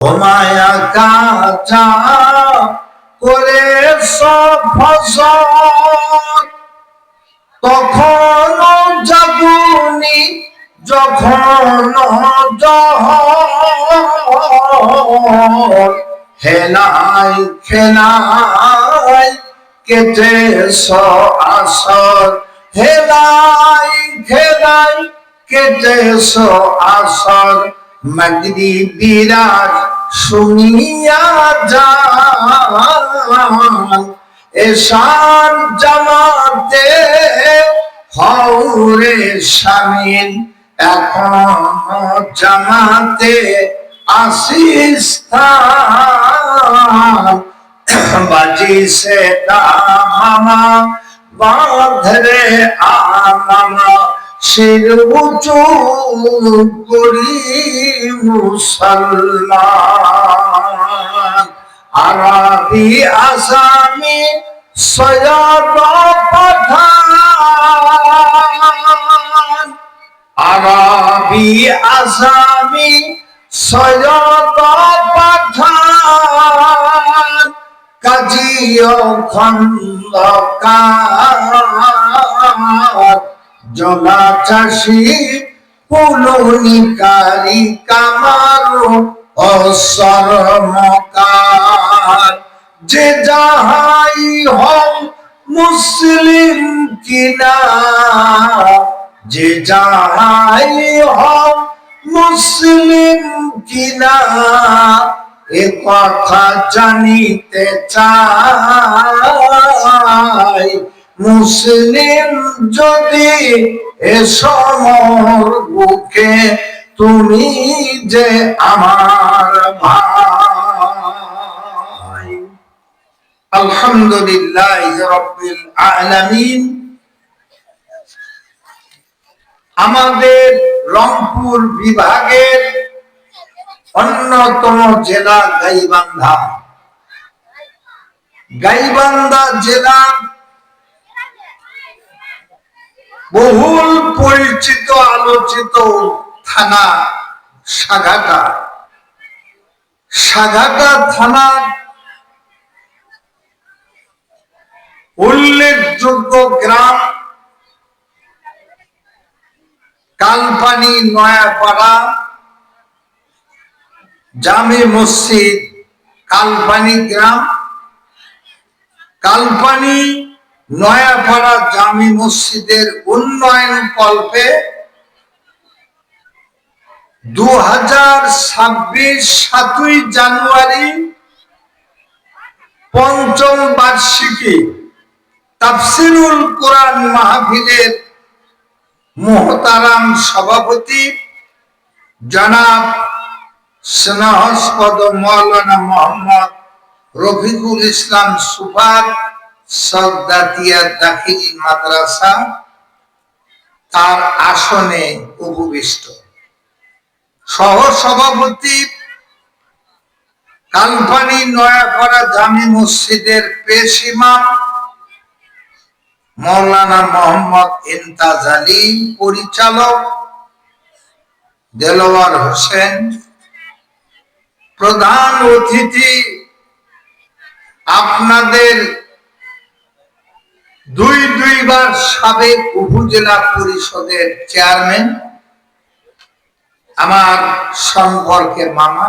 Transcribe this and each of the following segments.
মায়া কাঁচা করে সব ফসল তখন জাগুনি যখন জহর হেলাই খেলাই কেটে আসর হেলাই খেলাই কেটে আসর মাগরি বিরাজ শুনিয়া যান এশার জামাতে হৌরে শামিল এখন জামাতে আসিস বাজি সে দামামা বাঁধরে আমামা শির উঁচু করি মুসলমান আরবি আসামি সৈয়দ পাঠান আরবি আসামি সৈয়দ পাঠান কাজী খন্দকার জলা চাষি পুলনিকারী কামারো অসরমকার যে যাহাই হও মুসলিম কিনা যে যাহাই হও মুসলিম কিনা এ কথা জানিতে চাই মুসলিম যদি এ সমর বুকে তুমি যে আমার ভাই। আলহামদুলিল্লাহ রাব্বিল আলামিন। আমাদের রংপুর বিভাগের অন্যতম জেলা গাইবান্ধা। গাইবান্ধা জেলা বহুল পরিচিত আলোচিত থানা সাঘাটা। সাঘাটা থানার উল্লেখযোগ্য গ্রাম কালপানি নয়াপাড়া জামে মসজিদ কালপানি গ্রাম। কালপানি নয়াপাড়া জামে মসজিদের উন্নয়ন কল্পে 2026 7ই জানুয়ারি পঞ্চম বার্ষিকী তাফসিরুল কোরআন মাহফিলের মুহতারাম সভাপতি জনাব স্নেহাস্পদ মাওলানা মোহাম্মদ রফিকুল ইসলাম সুফার সগদাতিয়া দাখিল মাদ্রাসা তার আসনে উপবিষ্ট। সহ সভাপতি কালপানি নয়াপাড়া জামে মসজিদের পেশ ইমাম মাওলানা মোহাম্মদ ইমতাজ আলী, পরিচালক দেলোয়ার হোসেন, প্রধান অতিথি আপনাদের দুইবার সাবেক উপজেলা পরিষদের চেয়ারম্যান, আমার সম্পর্কের মামা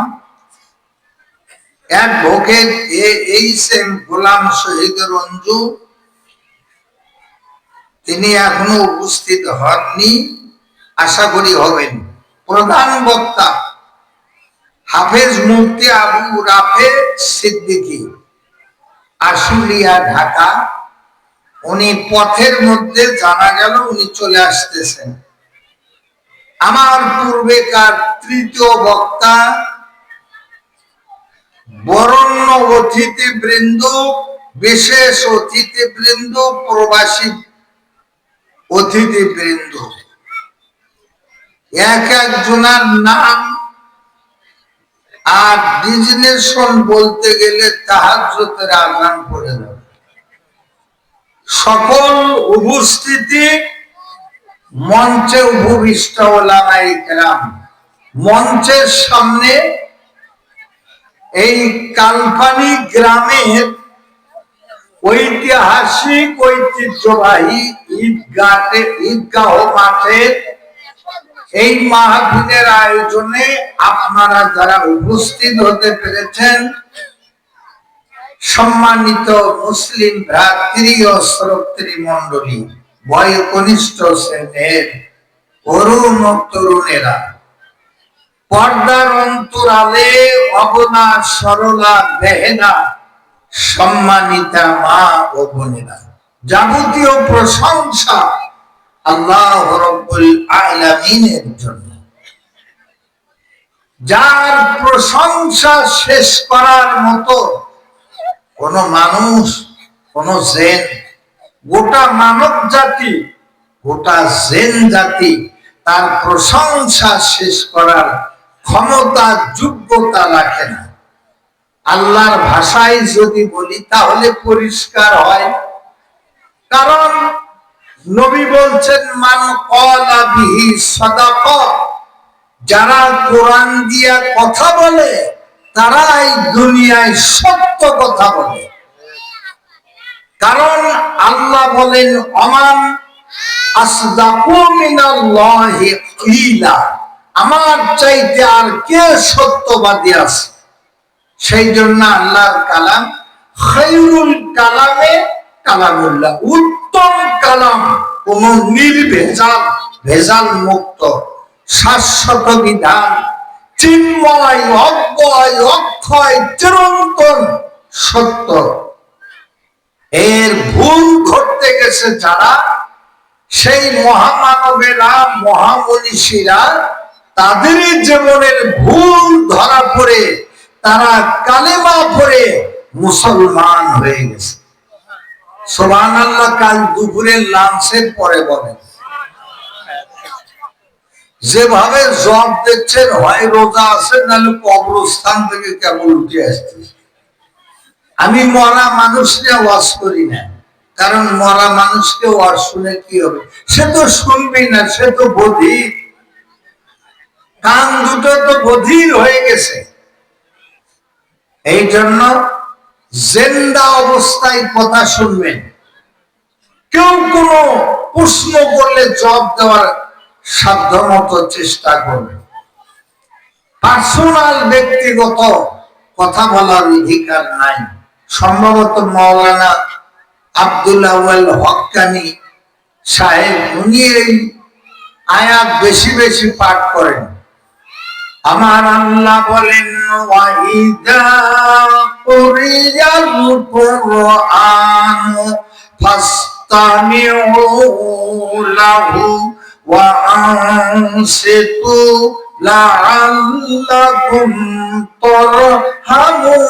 অ্যাডভোকেট এইচ.এম. গোলাম শহীদ রঞ্জু, তিনি এখনো উপস্থিত হননি, আশা করি হবেন। প্রধান বক্তা হাফেজ মুফতি আবু রাফে সিদ্দিকী, আশুলিয়া, ঢাকা। উনি পথের মধ্যে জানা গেল উনি চলে আসতেছেন। আমার পূর্বেকার তৃতীয় বক্তা বরণ্য অতিথিবৃন্দ, বিশেষ অতিথিবৃন্দ, প্রবাসী অতিথিবৃন্দ, এক একজনের নাম আর ডিজিনেশন বলতে গেলে তাহাজ্জুদের আযান পড়ে যাবে। সকল উপস্থিতি, মঞ্চে উপবিষ্ট ওলামায়ে কেরাম, মঞ্চের সামনে এই কালপানি গ্রামের ঐতিহাসিক ঐতিহ্যবাহী ঈদগাহ মাঠে এই মাহফিলের আয়োজনে আপনারা যারা উপস্থিত হতে পেরেছেন, সম্মানিত মুসলিম ভ্রাতৃ ও শ্রোতৃ মন্ডলী, বয়োকনিষ্ঠ শ্রেণীর তরুণ ও তরুণেরা, পর্দার অন্তরালে অবলা সরলা বেহেনা সম্মানিতা মা ও বোনেরা, যাবতীয় প্রশংসা আল্লাহ রাব্বুল আলামিনের জন্য, যার প্রশংসা শেষ করার মতো কোন মানুষ, কোন জেন, গোটা মানব জাতি, গোটা জেন জাতি তার প্রশংসা শেষ করার ক্ষমতা, যোগ্যতা রাখে না। আল্লাহর ভাষায় যদি বলি তাহলে পরিষ্কার হয়, কারণ নবী বলছেন মান ক্বালা বিহি সাদাকা, যারা কোরআন দিয়া কথা বলে তারাই দুনিয়ায় সত্য কথা বলে। কারণ আল্লাহ বলেন আমান আসদাকু মিনাল্লাহি কিলা, আমার চাইতে আর কে সত্যবাদী আছে। সেই জন্য আল্লাহর কালাম খায়রুল কালামে কালামুল্লাহ, উত্তম কালাম, কোন নির্ভেজাল, ভেজাল মুক্ত, শাশ্বত বিধান, চিন্ময়, অব্যয়, অক্ষয়, চিরন্তন সত্য। এর ভুল ঘটতে গেছে যারা, সেই মহামানবেরা, মহামনীষীরা, তাদেরই জীবনের ভুল ধরা পড়ে তারা কালেমা পড়ে মুসলমান হয়ে গেছে। সুবহানাল্লাহ। কাল দুপুরের লাঞ্চের পরে বলেন, যেভাবে জব দেখছেন, হয় রোজা আছে নাহলে কবরস্থান থেকে কেবল উঠে আসছে। আমি মরা মানুষকে ওয়াজ করি না, কারণ মরা মানুষকে ওয়াজ শুনে কি হবে? সে তো শুনবি না, সে তো বধির, কান দুটো তো বধির হয়ে গেছে। এই জন্য জিন্দা অবস্থায় কথা শুনবেন। কেউ কোনো প্রশ্ন করলে জবাব দেওয়ার সাধ্যমতো চেষ্টা করবেন। পার্সোনাল, ব্যক্তিগত কথা বলার অধিকার নাই। সম্ভবত মাওলানা আব্দুল আউয়াল হক্কানি সাহেব, উনি এই আয়াত বেশি বেশি পাঠ করেন। আমার আল্লাহ বলেন ওয়াইদা কুরিয়াল কুরআন ফাসতামিউ লাহু ওয়া আনসিতু লাআল্লাকুম তুরহামুন।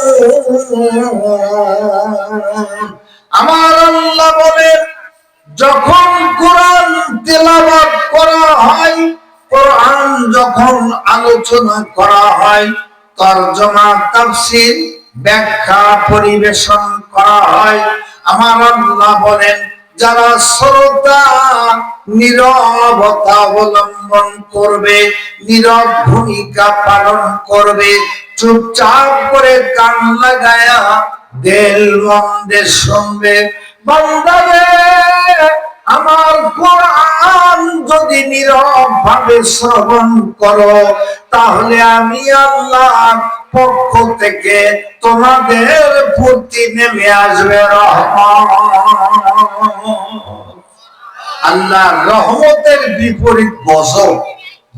আমার আল্লাহ বলেন, যখন কোরআন তেলাওয়াত করা হয়, কোরআন যখন আলোচনা করা হয়, তরজমা, তাফসীর, ব্যাখ্যা পরিবেশন করা হয়, আমার আল্লাহ বলেন যারা শ্রোতা নীরবতা অবলম্বন করবে, নীরব ভূমিকা পালন করবে, চুপচাপ করে কান লাগায়া দিল মন দিয়ে শুনবে, বান্দারে আমার কোরআন যদি নীরব ভাবে শ্রবণ করো, তাহলে আমি আল্লাহর পক্ষ থেকে তোমাদের প্রতি নেমে আসবে রহমত। আল্লাহর রহমতের বিপরীত গজব।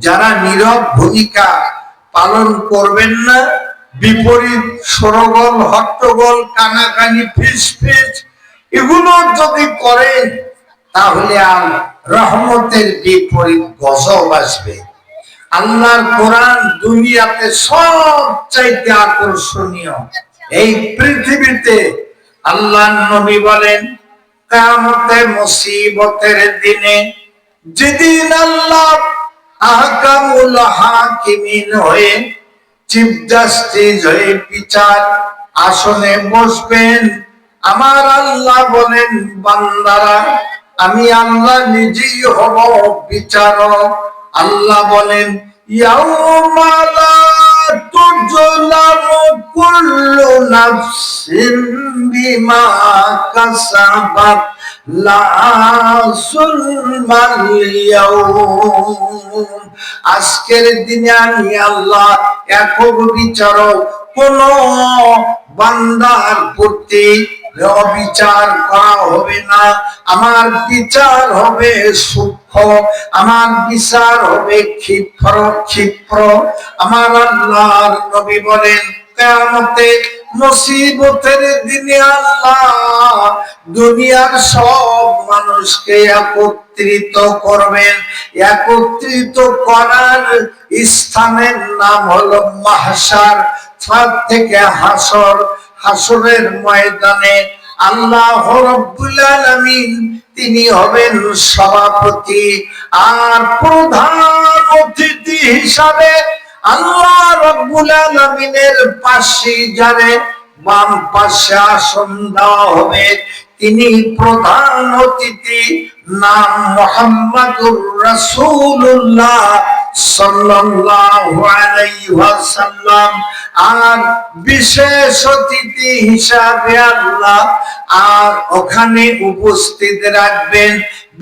যারা নীরব ভূমিকা পালন করবেন না, বিপরীত সরগোল, হট্টগোল, কানাকানি, ফিস ফিস এগুলো যদি করেন, তাহলে আর রহমতের বিপরীত গজব আসবে। আল্লাহর কোরআন দুনিয়াতে সবচাইতে আকর্ষণীয়। এই পৃথিবীতে আল্লাহর নবী বলেন, কিয়ামতের মুসিবতের দিনে, যেদিন আল্লাহ আহকামুল হাকিমিন হয়ে, চিফ জাস্টিস হয়ে বিচার আসনে বসবেন, আমার আল্লাহ বলেন বান্দারা, আমি আল্লাহ নিজেই হব বিচারক। আল্লাহ বলেন ইয়াউমা লা তুজলামু নাফসিন বিমা কাসাবাত লা যুলমাল ইয়াউম। আজকের দিনে আমি আল্লাহ একক বিচারক, কোন বান্দার প্রতি অবিচার করা হবে না। আমার বিচার হবে সূক্ষ্ম, আমার বিচার হবে ক্ষিপ্র। আমার আল্লাহর নবী বলেন, কিয়ামতে মুসিবতের দিনে আল্লাহ দুনিয়ার সব মানুষকে একত্রিত করবেন। একত্রিত করার স্থানের নাম হলো মাহশার, তার থেকে হাসর। হাসরের ময়দানে আল্লাহ রাব্বুল আলামিন তিনি হবেন সভাপতি, আর প্রধান অতিথি হিসাবে আল্লাহ রাব্বুল আলামিনের পাশে যারে বাম পাশে আসন দেওয়া হবে তিনি প্রধান অতিথি, নাম মুহাম্মাদুর রাসূলুল্লাহ সাল্লাল্লাহু আলাইহি ওয়াসাল্লাম। আর বিশেষ অতিথি হিসাবে আল্লাহ আর ওখানে উপস্থিত রাখবেন।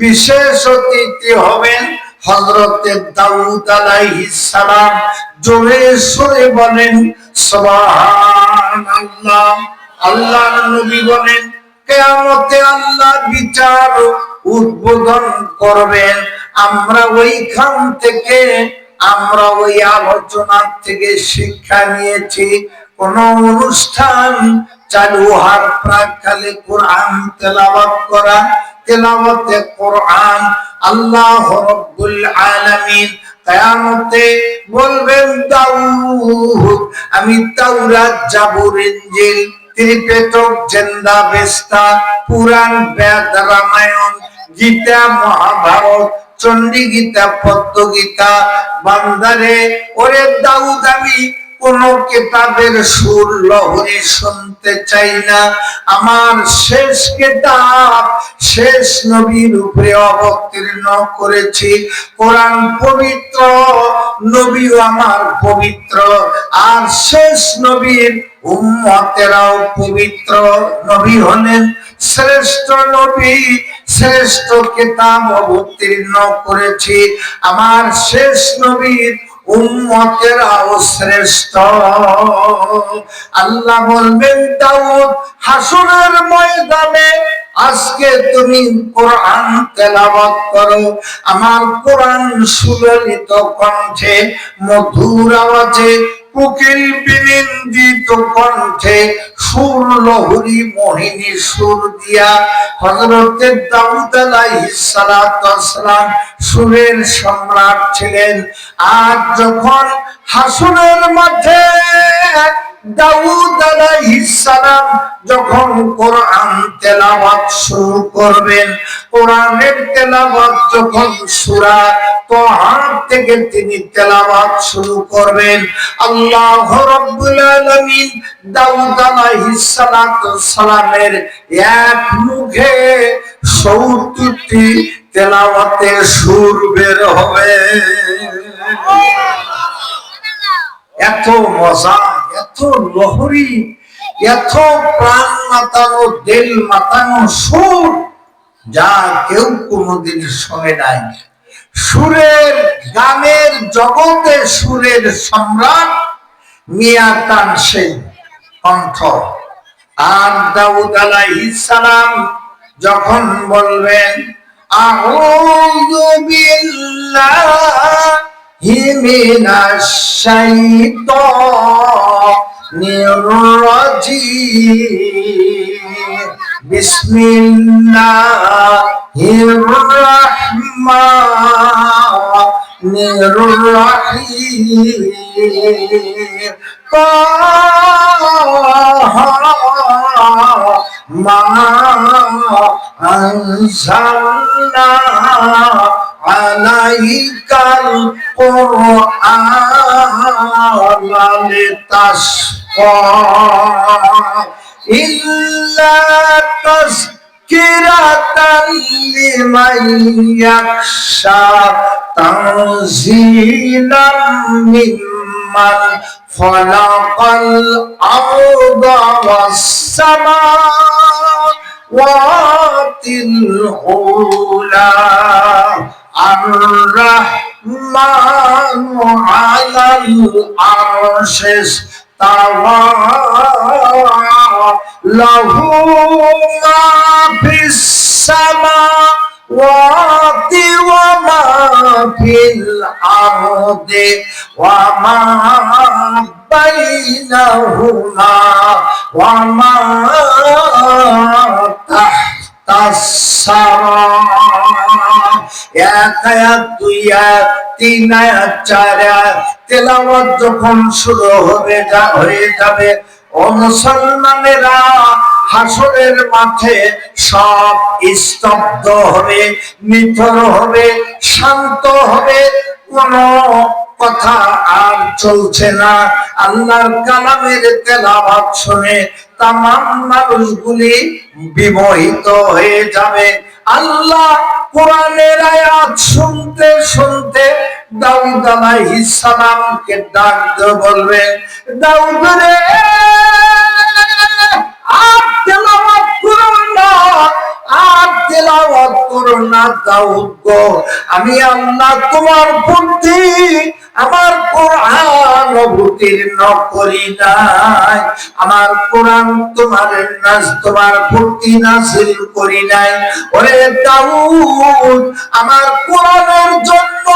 বিশেষ অতিথি হবেন হযরতে দাউদ আলাইহিস সালাম। জোরে সরে বলেন সুবহানাল্লাহ। আল্লাহর নবী বলেন, কিয়ামতে আল্লাহ বিচার উদ্বোধন করবেন। আমরা ওইখান থেকে, আমরা ওই আলোচনা থেকে শিক্ষা নিয়েছি, কোন অনুষ্ঠান চালু হওয়ার প্রাক্কালে কোরআন তেলাওয়াত করা। তেলাওয়াতে কোরআন আল্লাহ রাব্বুল আলামিন কিয়ামতে বলবেন, দাউদ আমি তাওরাত, জাবুর, ইনজিল, ত্রিপিটক, জিন্দা বেস্তা, পুরাণ, বেদ, রামায়ণ, গীতা, মহাভারত, চণ্ডী গীতা, পদ্ম গীতা, বান্দারে ওরে দাউদ আমি কোন কিতাবের সুর লহরী শুনতে চাই না। আমার শেষ কিতাব শেষ নবীর উপরে অবতীর্ণ করেছি। কোরআন পবিত্র, নবীও আমার পবিত্র, আর শেষ নবীর উম্মতেরাও পবিত্র। নবী হলেন শ্রেষ্ঠ নবী, শ্রেষ্ঠ কিতাব অবতীর্ণ করেছি। আমার শেষ নবীর উম্মতেরাও শ্রেষ্ঠ। আল্লাহ বলবেন, দাউদ হাসরের ময়দানে আজকে তুমি কোরআন তেলাওয়াত করো। আমার কোরআন সুললিত কণ্ঠে, মধুর আওয়াজে, কোকিল বিনিন্দিত কণ্ঠে, সুর লহরী মোহিনী সুর দিয়া হযরতে দাউদ আলাইহিস সালাতু ওয়াস সালাম সুরের সম্রাট ছিলেন। আর যখন হাসরের মাঠে দাউদ আলাইহিস সালাম যখন কোরআন তেলাওয়াত শুরু করবেন, কোরআনের তেলাওয়াত যখন সূরা তাহা থেকে তিনি তেলাওয়াত শুরু করবেন, আল্লাহ রাব্বুল আলামিন দাউদ আলাইহিস সালাতু সালামের এক মুখে ৭০টি তেলাওয়াতের সুর বের হবে। এত মজা, এত লহরী, এত প্রাণ মাতানো, দিল মাতানো সুর যা কেউ কোনোদিন শোনে নাই। সুরের গানের জগতে সুরের সম্রাট মিয়া তানসেন কণ্ঠ। আর দাউদ আলাইহিস সালাম যখন বলবেন, আউযু বিল্লাহি মিনাশ শাইতানির রাজিম, বিসমিল্লাহির রহমানির রহিম, মা আনজালনা আলাইকাল কুরআনা লিতাশকা ইল্লা তাযকিরাতাল লিমান ইয়াখশা তানজিলাম মিম্মান من خلق الأرض والسماوات العلى الرحمن على العرش استوى له ما في السماوات وما في الأرض وما بينهما وما تحت الثرى এক আয়াত দুই আয়াত তিন আয়াত চার আয়াত তেলাওয়াত যখন শুরু হয়ে যাবে ও মুসলমানেরা, হাসরের মাঠে সব স্তব্ধ হবে, নিথর হবে, শান্ত হবে, কোন কথা আর চলছে না। আল্লাহর কালামের তেলাওয়াত শুনে তামাম মানুষগুলি বিমোহিত হয়ে যাবে। আল্লাহ কোরআনের আয়াত শুনতে শুনতে দাউদ আলাইহিস সালামকে ডাক দিয়ে বলবেন, দাউদ রে, আর তেলাওয়াত করো না, আর তেলাওয়াত করো না দাউদ গো, আমি আল্লাহ তোমার প্রতি আমার কোরআন অবতীর্ণ করি নাই, আমার কোরআন তোমার প্রতি নাযিল করি নাই। ওরে দাউদ, আমার কোরআনের জন্য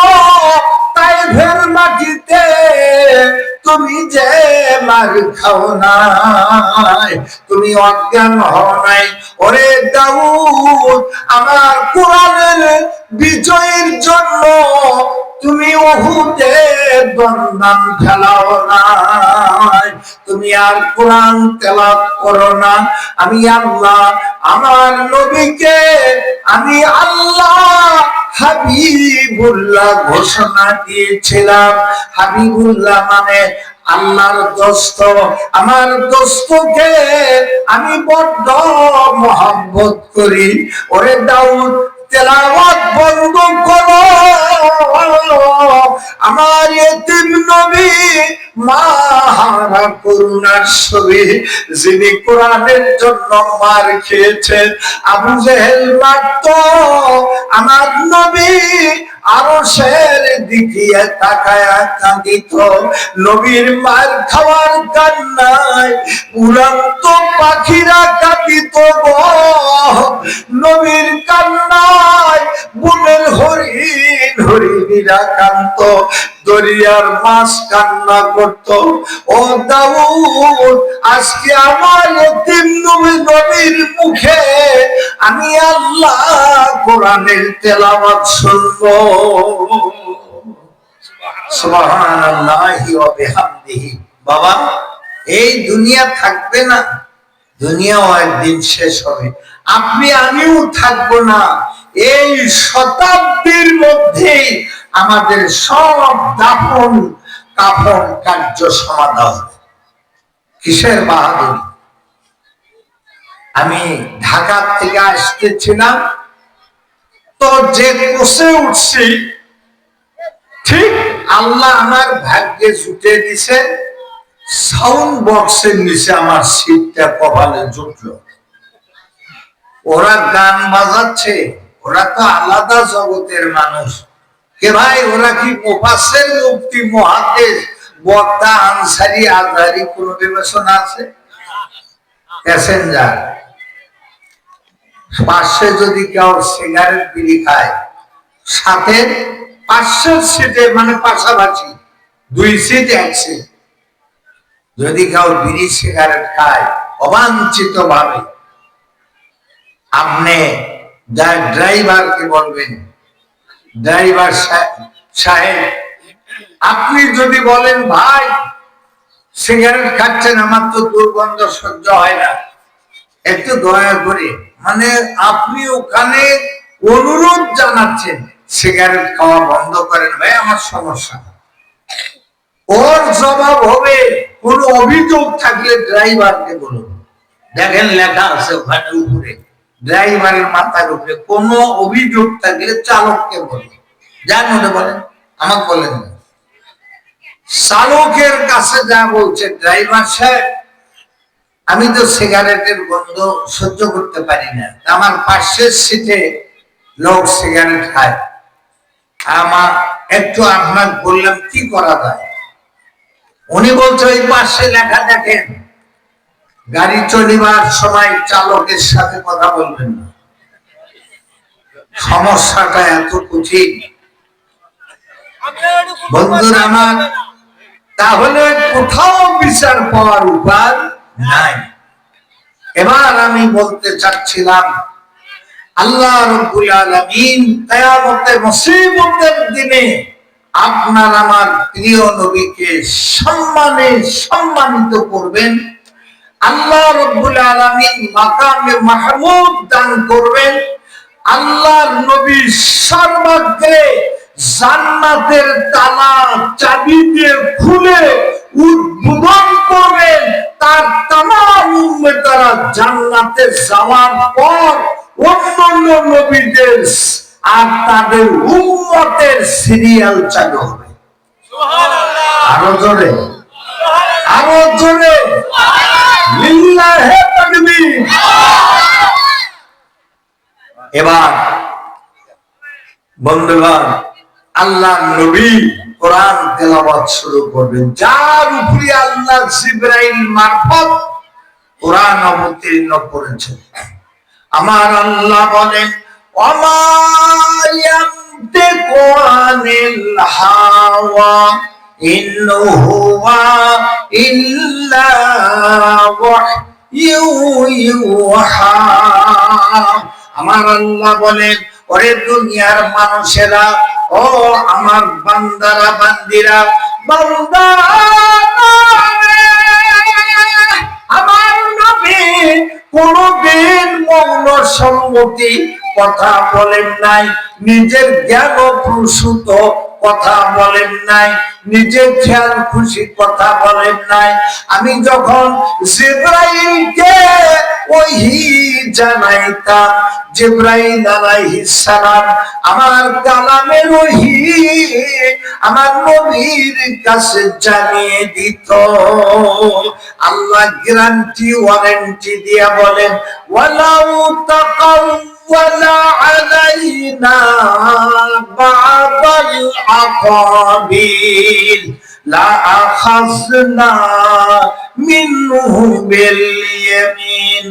তাইফের মাটিতে তুমি যে মার খাও নাই, তুমি অজ্ঞান হও নাই। ওরে দাউদ, আমার কোরআনের বিজয়ের জন্য তুমি উহুদে বন্ধন ফেলাও নাই, তুমি আর কোরআন তেলাওয়াত করো না। আমি আল্লাহ আমার নবীকে আমি আল্লাহ হাবিবুল্লাহ ঘোষণা দিয়েছিলাম। হাবিবুল্লাহ মানে আল্লাহর দোস্ত। আমার দোস্তকে আমি বড্ড মহব্বত করি। ওরে দাউদ, তেলাওয়াত বন্ধ করো, আমার এতিম নবী মাহারা করুণার ছবি, যিনি কোরআনের জন্য মার খেয়েছেন। আবু জেহেল মারত, আমার নবী আরশের দিকে তাকায় কাঁদিত। নবীর মার খাওয়ার কান্নায় উড়ন্ত পাখিরা কাঁদিত গো, নবীর কান্নায় বনের হরিণীরা কাঁদত, দরিয়ার মাছ কান্না করত। ও দাউদ, আজকে আমার এতিম নবীর মুখে আমি আল্লাহ কোরআনের তেলাওয়াত শুনবো। সুবহানাল্লাহি ওয়া বিহামদিহি। বাবা, এই দুনিয়া থাকবে না, দুনিয়াও একদিন শেষ হবে, আপনি আমিও থাকবো না। এই শতাব্দীর মধ্যেই আমাদের সব দাফন কাফন কার্য সমাধান হবে। কিসের বাহাদুরি! আমি ঢাকা থেকে আসতেছিলাম, তো যে কোষে উঠছি, ঠিক আল্লাহ আমার ভাগ্যে জুটে দিছে, সাউন্ড বক্সের নিচে আমার সিটটা কপালে জুটলো। ওরা গান বাজাচ্ছে, ওরা তো আলাদা জগতের মানুষ। কে ভাই, ওরা কি মুফাসসির, মুফতি, মুহাদ্দিস, বক্তা, আনসারী, আজহারী কোন বিবেচনা আছে? প্যাসেঞ্জার। পাশে যদি কেউ সিগারেট বিড়ি খায়, সাথে পাশের সিটে মানে পাশাপাশি দুই সিট এক সিট, যদি কেউ বিড়ি সিগারেট খায় অবাঞ্ছিত ভাবে, আপনি ড্রাইভারকে বলবেন, ড্রাইভার সাহেব, আপনি যদি বলেন ভাই সিগারেট খাচ্ছেন, আমার তো দুর্গন্ধ সহ্য হয় না, একটু দয়া করে, মানে আপনি ওখানে অনুরোধ জানাচ্ছেন সিগারেট খাওয়া বন্ধ করেন ভাই, আমার সমস্যা। ওর জবাব হবে, কোন অভিযোগ থাকলে ড্রাইভারকে বলুন। দেখেন লেখা আছে ওখানে উপরে, ড্রাইভারের মাথার উপরে, কোন অভিযোগ থাকলে চালককে বলুন। যান ওটা বলেন, আমাকে বলেন না। চালকের কাছে যা বলছে, ড্রাইভার সাহেব আমি তো সিগারেটের গন্ধ সহ্য করতে পারি না, আমার পাশের সিটে লোক সিগারেট খায়, আমার একটু আপনার বললাম কি করা যায়। উনি বলছে ওই পাশে লেখা দেখেন, গাড়ি চলিবার সময় চালকের সাথে কথা বলবেন না। সমস্যাটা এত কঠিন বন্ধুরা আমার, তাহলে কোথাও বিচার পাওয়ার উপায় নাই। এবার আমি বলতে চাচ্ছিলাম, আল্লাহ রাব্বুল আলামিন কিয়ামতের মুসিবতের দিনে আপনার আমার প্রিয় নবীকে সম্মানিত করবেন। আল্লাহ রাব্বুল আলামিন মাকামে মাহমুদ দান করবেন। আল্লাহর নবী সর্বাগ্রে জান্নাতের তালা চাবি দিয়ে খুলে উদ্বোধন করবেন। তার তামাম উম্মতেরা জান্নাতে যাওয়ার পর অন্যান্য নবীদের আর তাদের উম্মতের সিরিয়াল চালু হবে। আরো জোরে, আরো জোরে, লিল্লাহে তাকবীর। এবার বন্ধুগণ, আল্লাহ নবী কোরআন তেলাওয়াত শুরু করবেন, যার উপরে আল্লাহ জিবরাইল মারফত কোরআন অবতীর্ণ করেছেন। আমার আল্লাহ বলেন, ওমা ইয়ানতিকু আনিল হাওয়া ইন হুয়া ইল্লা ওয়াহয়ু ইউহা। আমার আল্লাহ বলেন, ওরে দুনিয়ার মানুষেরা, ও আমার বান্দারা বান্দিরা, বান্দা আমার নবী কোনদিন মৌন সম্মতি কথা বলেন নাই, নিজের জ্ঞান প্রসূত কথা বলেন নাই, নিজের খেয়াল খুশি কথা বলেন নাই। আমি যখন জিবরাইলকে ওহী জানাইতাম, জিবরাইল আলাইহিস সালাম আমার কালামের ওহী আমার নবীর কাছে জানিয়ে দিত। আল্লাহ গ্যারান্টি ওয়ারেন্টি দিয়া বলেন, ওয়ালাউ তাকাওয়ালা আলাইনা বা'দাল আকাবিল লা আখাযনা মিনহু বিল ইয়ামিন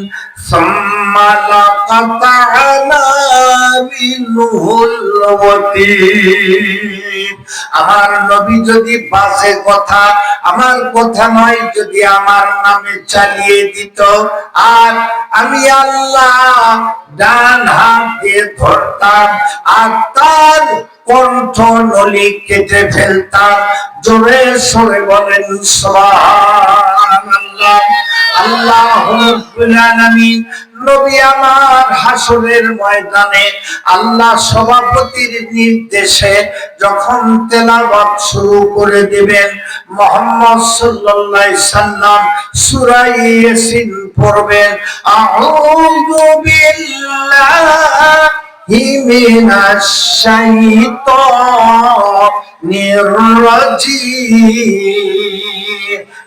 সুম্মা লাকাতা'না মিনহুল ওয়াতিন। আমার নবী যদি বাজে কথা, আমার কথা নয়, যদি আমার নামে চালিয়ে দিত, আর আমি আল্লাহ ডান হাত দিয়ে ধরতাম আর তার কণ্ঠ নলি কেটে ফেলতাম। জোরে সরে বলেন সুবহানাল্লাহ। আল্লাহু রাব্বুল আলামিন নবী আমার হাসরের ময়দানে আল্লাহ সভাপতির নির্দেশে যখন তেলাওয়াত শুরু করে দিবেন, মুহাম্মদ সাল্লাল্লাহু আলাইহি সাল্লাম সূরা ইয়াসিন পড়বেন। আউযু বিল্লাহি মিনাশ শাইতানির রাজিম।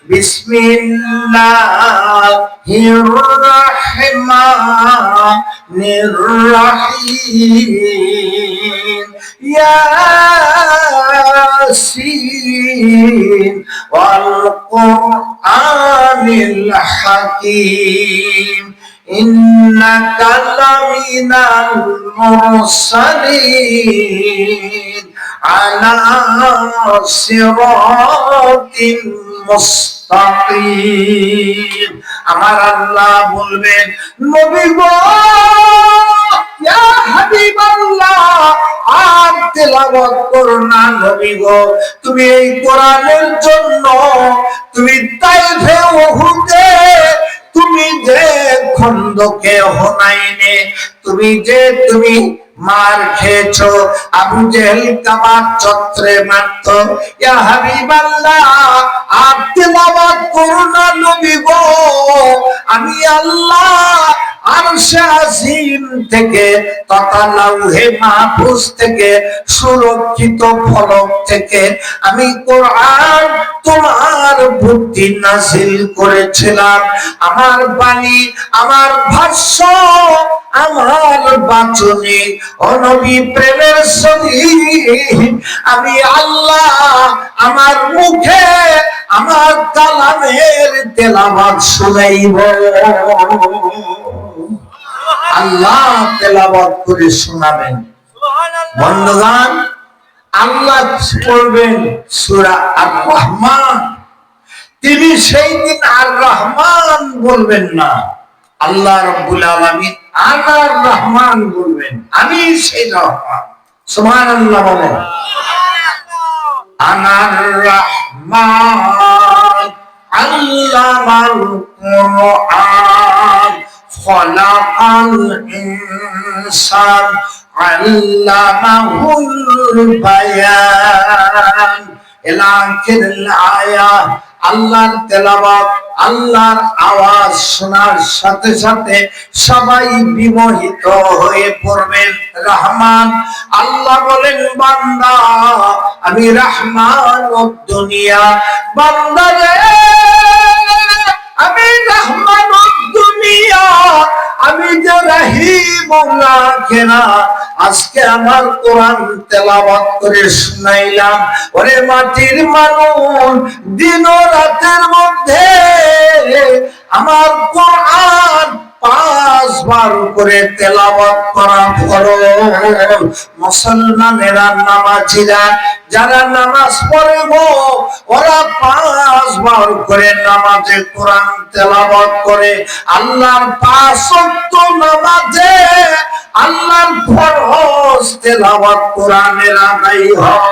বিসমিল্লাহির রহমানির রহিম। ইয়াসিন ওয়াল কুরআনিল হাকীম ইন্নাকা লামিনাল মুরসালিন আলা সিরাতিন মুস্তাকিম। আমার আল্লাহ বলবেন, নবী গো, ইয়া হাবিবাল্লাহ, আর তেলাওয়াত করো না। নবী গো, তুমি এই কোরআনের জন্য তুমি তাইফে উহুদে, তুমি যে খন্দকে হুনাইনে, তুমি মার খেয়েছো, আবু জেহেল কাবার চত্রে মারতো। ইয়া হাবিবাল্লাহ, আর তেলাওয়াত করো না নবী গো, আমি আল্লাহ আরশে আজিম থেকে তথা লাউহে মাহফুজ থেকে সুরক্ষিত ফলক থেকে আমি কোরআন তোমার বুদ্ধি নাযিল করেছিলাম। আমার বাণী, আমার ভাষ্য, আমার বাচনে ও নবী প্রেমের সহিত আমি আল্লাহ আমার মুখে আমার কালামের তেলাওয়াত শুনাইব। আল্লাহ তেলাওয়াত করে শোনাবেন। বন্ধুগণ, আল্লাহ পড়বেন সূরা আর রহমান। তিনি সেই দিন আর রহমান বলবেন না, আল্লাহ রাব্বুল আলামিন আর রহমান বলবেন, আমি সেই রহমান। সুবহানাল্লাহ বলেন। আনার রহমান আল্লামাল কুরআন খলাকাল ইনসান আল্লামাহুল বায়ান। এলাকের আয়াত, আল্লাহর তেলাওয়াত, আল্লাহর আওয়াজ শোনার সাথে সাথে সবাই বিমোহিত হয়ে পড়বেন। রহমান, আল্লাহ বলেন বান্দা আমি রহমান দুনিয়া, বান্দা রে আমি রহমান দুনিয়া, আমি যে রহিম আখিরা। আজকে আমার কোরআন তেলাওয়াত করে শুনাইলাম। ওরে মাটির মানুষ, দিন ও রাতের মধ্যে আমার কোরআন 5 বার করে তেলাওয়াত করা ফরজ। মুসলমানেরা, নামাজীরা যারা নামাজ পড়ে গো, ওরা 5 বার করে নামাজে কোরআন তেলাওয়াত করে। আল্লাহর 5 ওয়াক্ত নামাজে আল্লাহর ফরজ তেলাওয়াত কোরআনের আদায় হয়।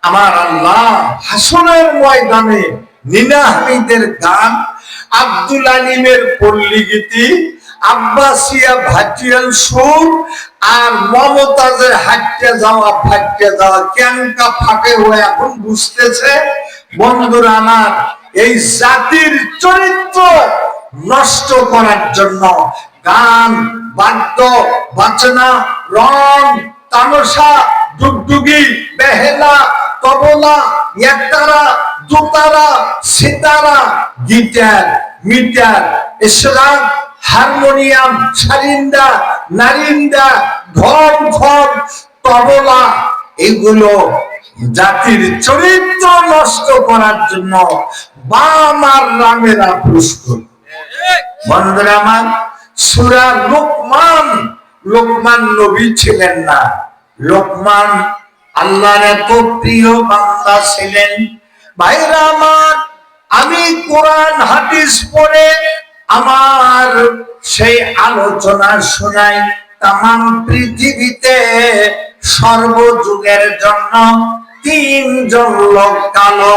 আমার আল্লাহ হাসরের ময়দানে নিনা হামিদের গান, আব্দুল আলিমের পল্লীগীতি, আব্বাসিয়া ভাটিয়াল সুর আর মমতাজের হাঁটতে যাওয়া ফাটতে যাওয়া ক্যাঙ্কা ফাটে হয়ে এখন বুঝতেছে। বন্ধুরা আমার, এই জাতির চরিত্র নষ্ট করার জন্য গান, বাদ্য, বাজনা, রং, তামাশা, ডুগডুগি, বেহেলা, তবলা, একতারা, দোতারা, সিতারা, গিটার, মিটার, ইসরাক, হারমোনিয়াম, সারিন্দা, নারিন্দা, ঢোল, খোল, তবলা, এগুলো জাতির চরিত্র নষ্ট করার জন্য বাম আর রামেরা প্রস্তুত। বন্ধুরা আমার, সূরা লোকমান, লোকমান নবী ছিলেন না, লোকমান আল্লাহর এত প্রিয় বান্দা ছিলেন। ভাইরা আমার, আমি কোরআন হাদিস পড়ে আমার সেই আলোচনা শোনাই। তামাম পৃথিবীতে সর্বযুগের জন্য 3 জন লোক কালো।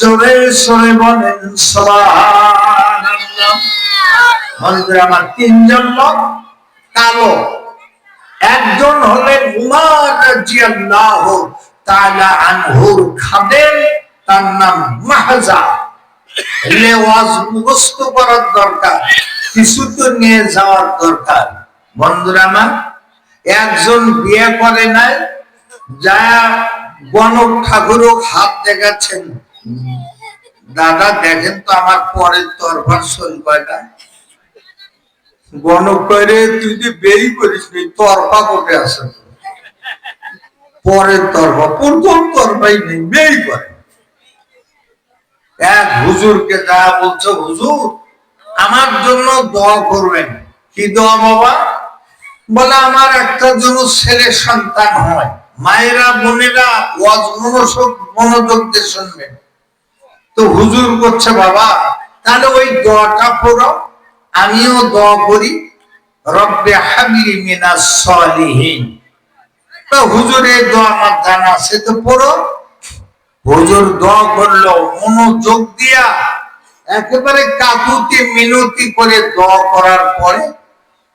জোরে সরে বলেন সুবহানাল্লাহ। বন্ধুরা আমার, 3 জন লোক কালো। একজন হলেন উমর রাদিয়াল্লাহু তাআলা আনহুর খাদেম, তার নাম মাহজা। লেওয়াজ মুখস্থ করার দরকার, কিছু তো নিয়ে যাওয়ার দরকার। বন্ধুরা আমার, একজন বিয়ে করে নাই, যা গণক ঠাকুরও হাত দেখাচ্ছেন, দাদা দেখেন তো আমার পরের তরফার সই কয়টা। গণক করে তুই যে বেরি করিস নি, তরফা কোটে আছে, পরের তরফা, প্রথম তরফাই নেই, বেরি করে। এক হুজুরকে যা বলছো, হুজুর আমার জন্য দোয়া করবেন। কি দোয়া বাবা? বলে আমার একটা জন্য ছেলে সন্তান হয়। মায়েরা, বোনেরা ওয়াজ মনোযোগ দিয়ে শুনবেন। তো হুজুর করছে, বাবা তাহলে ওই দোয়াটা পড়ো, আমিও দোয়া করি, রব্বে হাবলি মিনাস সালিহিন। তো হুজুরের দোয়া আমার জানা আছে, তো পড়ো। হুজুর দোয়া করলো, মনোযোগ দিয়া একেবারে কাকুতি মিনতি করে দোয়া করার পরে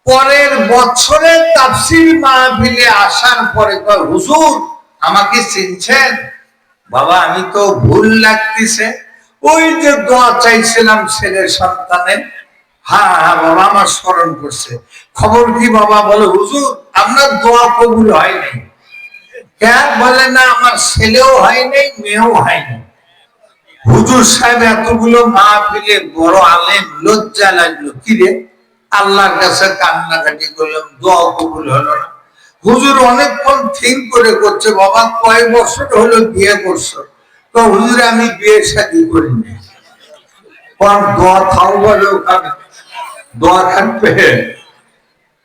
পরের বছরে তাফসীর মাহফিলে আসার পরে কয়, হুজুর আমাকে চিনছেন? বাবা আমি তো ভুল লাগতেছে। ওই যে দোয়া চাইছিলাম ছেলের সন্তানের, হ্যাঁ হ্যাঁ বাবা আমার স্মরণ করছে। খবর কি বাবা? বলে হুজুর আপনার দোয়া কবুল হয় নাই। কেন? বলে না আমার ছেলেও হয় নাই, মেয়েও হয় নাই। হুজুর সাহেব এতগুলো মাহফিলে বড় আলেম, লজ্জা লাগলো। কি রে, আল্লাহর কাছে কান্নাকাটি করলাম, দোয়া কবুল হলো না। হুজুর অনেকক্ষণ থিঙ্ক করে করছে, বাবা কয় বছর হলো বিয়ে করছো? তো হুজুর আমি বিয়ে শাদী করিনি। দোয়া খাও বলে ওখানে দোয়া থাকবে।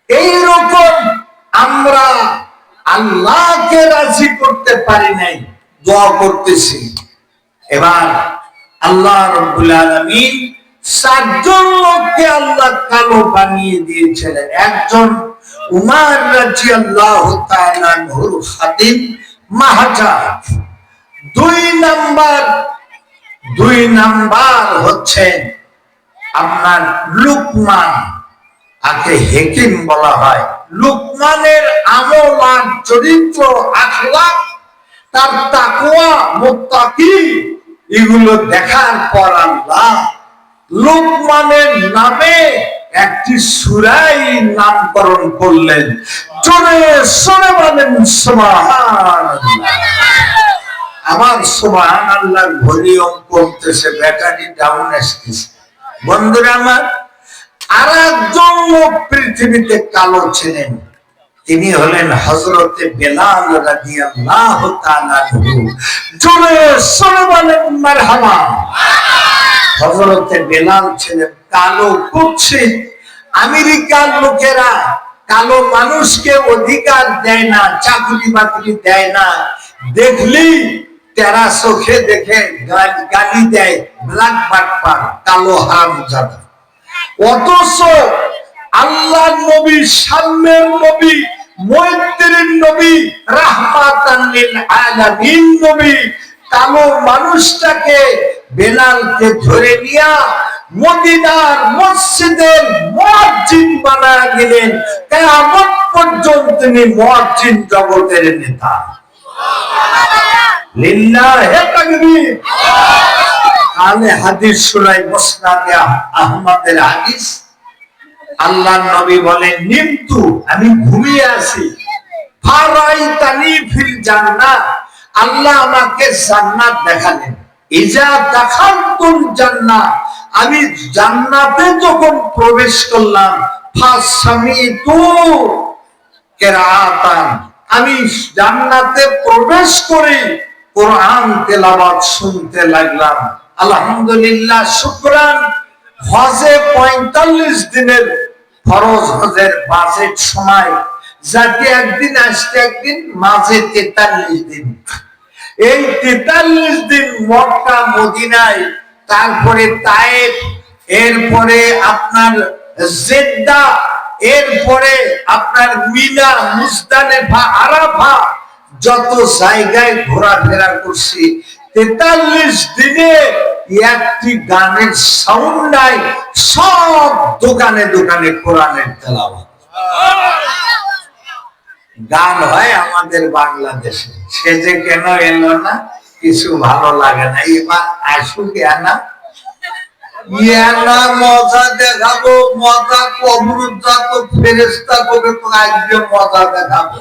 এইরকম আমরা আল্লাহকে রাজি করতে পারি নাই, দোয়া করতেছি। এবার আল্লাহ রাব্বুল আলামিন 7 জন লোককে আল্লাহ কালো বানিয়ে দিয়েছিলেন। একজন উমর রাদিয়াল্লাহু তাআলা আনহুর খাদিম মাহজাব। দুই নাম্বার হচ্ছে আপনার লুকমান, আকে হেকিম বলা হয়। লুকমানের আমল আর চরিত্র, আখলাক, তার তাকওয়া, মুত্তাকি, এগুলো দেখার পর আল্লাহ লুকমানের নামে একটি সূরাই নামকরণ করলেন। জোরে সরে বলেন সুবহানাল্লাহ। আমার সুবহানাল্লাহর ভলিউম কমতেছে, ব্যাটারি ডাউন আসতেছে। বন্ধুরা আমার, আর একজন লোক পৃথিবীতে কালো ছিলেন, তিনি হলেন হযরতে বেলাল রাদিয়াল্লাহু তাআলা আনহু। জোরে সরে বলেন মারহাবা। হযরতে বেলাল ছিলেন কালো কুৎসিত। আমেরিকার লোকেরা কালো মানুষকে অধিকার দেয় না, চাকরি বাকরি দেয় না, দেখলেই তেরা চোখে দেখে গালি দেয়, ব্ল্যাক বাটপার, কালো হারামজাদা। অথচ আল্লাহ নবী, সামনের নবী, মৈত্রের নবী, রাহমাতান লিল আলামিন নবী কালো মানুষটাকে, বেলালকে ধরে নিয়া মদিনার মসজিদের মুয়াজ্জিন বানায় দিলেন। কিয়ামত পর্যন্ত তিনি মুয়াজ্জিন জগতের নেতা। লিল্লাহি তাকবীর। আলে হাদিস শোনাই, মুসনাদে আহমদের হাদিস। আল্লাহর নবী বলেন, নিমতু, আমি ঘুমিয়ে আছি, ফারাইতানি ফিল জান্নাত, আল্লাহ আমাকে জান্নাত দেখালেন। ইজা দাখালতুল জান্নাত, আমি জান্নাতে যখন প্রবেশ করলাম, ফাসামিতু কিরাআতান, আমি জান্নাতে প্রবেশ করে কোরআন তেলাওয়াত শুনতে লাগলাম। আলহামদুলিল্লাহ, শুকরান। হজে 45 দিনের ফরজ হজের বাজেট সময়, যাতে একদিন আসতে একদিন, মাঝে 43 দিন। এই 43 দিন মক্কা মদিনায়, তারপরে তায়েফ, এরপরে আপনার জেদ্দা, এরপরে আপনার মিনা, মুজদালিফা, আরাফা, যত জায়গায় ঘোরাফেরা করছি, 43 দিনে একটি গানের সাউন্ড নাই। সব দোকানে দোকানে কোরআনের তেলাওয়াত। গান হয় আমাদের বাংলাদেশে, সে যে কেন এলো না, কিছু ভালো লাগে না। এবার আসুক, মজা দেখাবো, মজা কবরজাত ফেরেশতা করে তো আজকে মজা দেখাবো।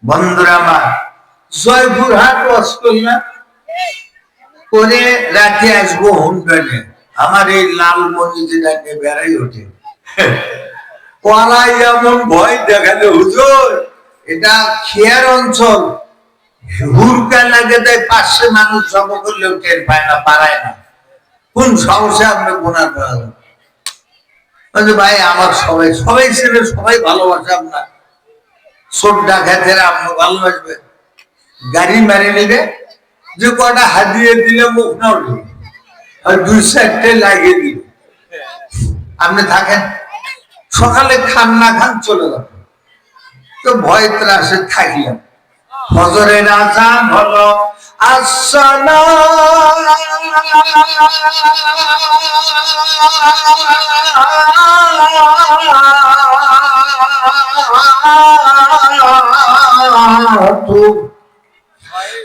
বন্ধুরা আমার, জয়পুরহাট ওয়াজ করলাম, করে রাতে আসবো হোমগার্ডে। আমার এই লালমনি যেটাকে বেড়াই ওঠে, ওরাই এমন ভয় দেখালে, হুজুর এটা খেয়ার অঞ্চল, হুরকা লাগে দেয়, 500 মানুষ জব করলেও টের পায় না, পারায় না। কোন সাহসে আপনি গুনাহ করেন? ভাই আমার সবাই সবাই ছেলে সবাই ভালোবাসে, আপনার সোডা খেতে আপনি ভালোবাসবে, গাড়ি মেরে নিবে, যে কটা হাতিয়ে দিলে মুখ না উঠবে, আর 2-4টে লাগিয়ে দিবে, আপনি থাকেন। সকালে খান না খান চলে যাবে, তো ভয় ত্রাসে থাকলাম। ফজরের আযান হলো, আসসালাতু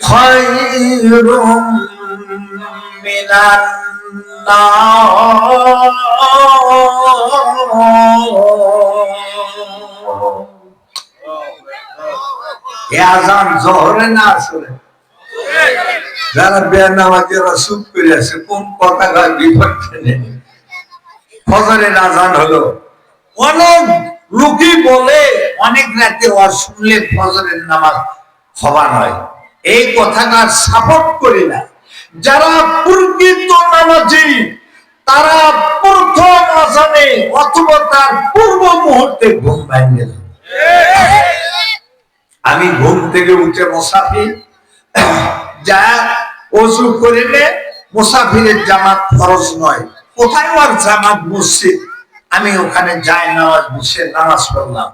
খায়রুম মিনান নার। আজান জোহরে না আসলে যারা বেনামাজি ওরা চুপ করে আছে, কোন কথা কয় বিপক্ষে নেই। ফজরের আজান হলো, অনেক লোকই বলে অনেক রাতে ওয়াজ শুনলে ফজরের নামাজ হবা নয়। এই কথাটা সাপোর্ট করি না। যারা প্রকৃত নামাজি তারা প্রথম আজানে অথবা তার পূর্ব মুহূর্তে ঘুম ভাঙে না। আমি ঘুম থেকে উঠে মুসাফির যা ওযু করিলে, মুসাফিরের জামাত ফরজ নয়, কোথায় আর জামাত মসজিদ, আমি ওখানে যাই নামাজ বসে নামাজ পড়লাম।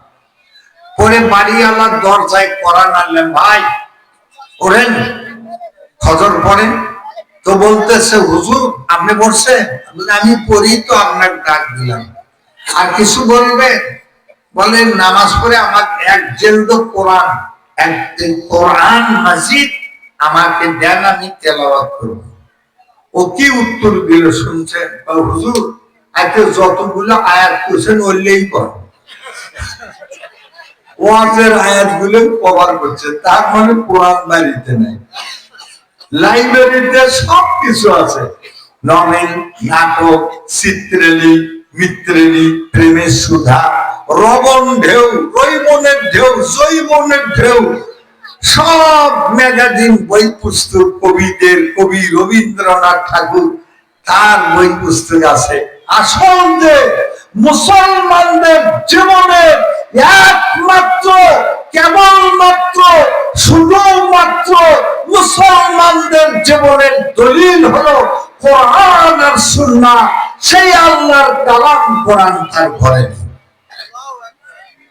পরে বাড়িওয়ালার দরজায় কোরআন আনলেন, ভাই ওরেন ফজর পড়েন। তো বলতেছে হুজুর আপনি পড়ছেন? আমি পড়ি তো আপনার ডাক দিলাম। আর কিছু বলবে? বলে নামাজ পড়ে আমার এক জেলদ কোরআন, এক কোরআন মাজিদ আমাকে দেন, আমি তেলাওয়াত করব। ও কি উত্তর দিল শুনছেন? হুজুর আজকে যতগুলো আয়াত করছেন ওইলেই কর, ওয়াজের আয়াতগুলো কভার করছে, তার মানে কোরআন বাড়িতে নাই। লাইব্রেরিতে সবকিছু আছে, নভেল, নাটক, চিত্রালী, মিত্রালী, প্রেমের সুধা, রবন ঢেউ, রৈবনের ঢেউ, জৈবনের ঢেউ, সব ম্যাগাজিন, বই পুস্তক, কবিদের, কবি রবীন্দ্রনাথ ঠাকুর তার বই পুস্তক আছে। আসল যে মুসলমানদের জীবনের একমাত্র, কেবলমাত্র, শুধুমাত্র মুসলমানদের জীবনের দলিল হলো কোরআন আর সুন্নাহ। সেই আল্লাহর কালাম কোরআন তার ঘরে নেই।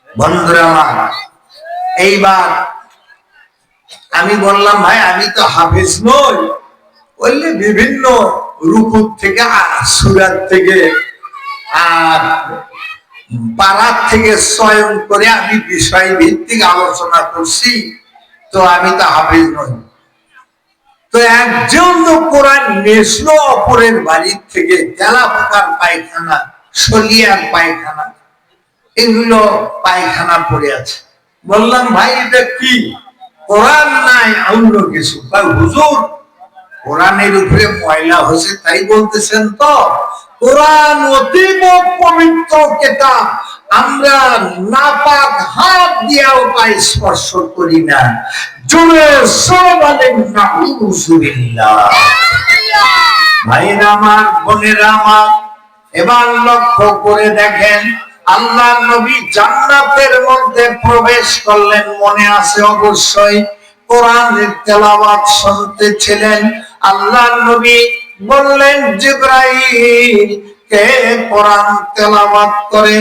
বন্ধুরা আমার, এইবার আমি বললাম ভাই আমি তো হাফিজ নই, বললে বিভিন্ন রুকু থেকে, সূরা থেকে, আর পারার থেকে চয়ন করে আমি বিষয় ভিত্তিক আলোচনা করছি, তো আমি তো হাফিজ নই। তো একজন কোরআন নেশলো অপরের বাড়ির থেকে, তেলা পোকার পায়খানা, সলিয়ার পায়খানা, এগুলো পায়খানা পড়ে আছে। বললাম ভাই এটা কি? কোরআন নাই অন্য কিছু। হুজুর কোরআনের উপরে ময়লা হয়েছে তাই বলতেছেন তো? কোরআন অতীব পবিত্র কিতাব, আমরা নাপাক হাত দিয়েও তাই স্পর্শ করি না। জোরে সবালে নাউযুবিল্লাহ। ভাইরা আমার, বোনেরা আমার, এবার লক্ষ্য করে দেখেন আল্লাহ নবী জান্নাতের মধ্যে প্রবেশ করলেন, মনে আছে অবশ্যই। কোরআনের তেলাওয়াত শুনতেছিলেন। আল্লাহ নবী বললেন জিবরাইল কে কোরআন তেলাওয়াত করে?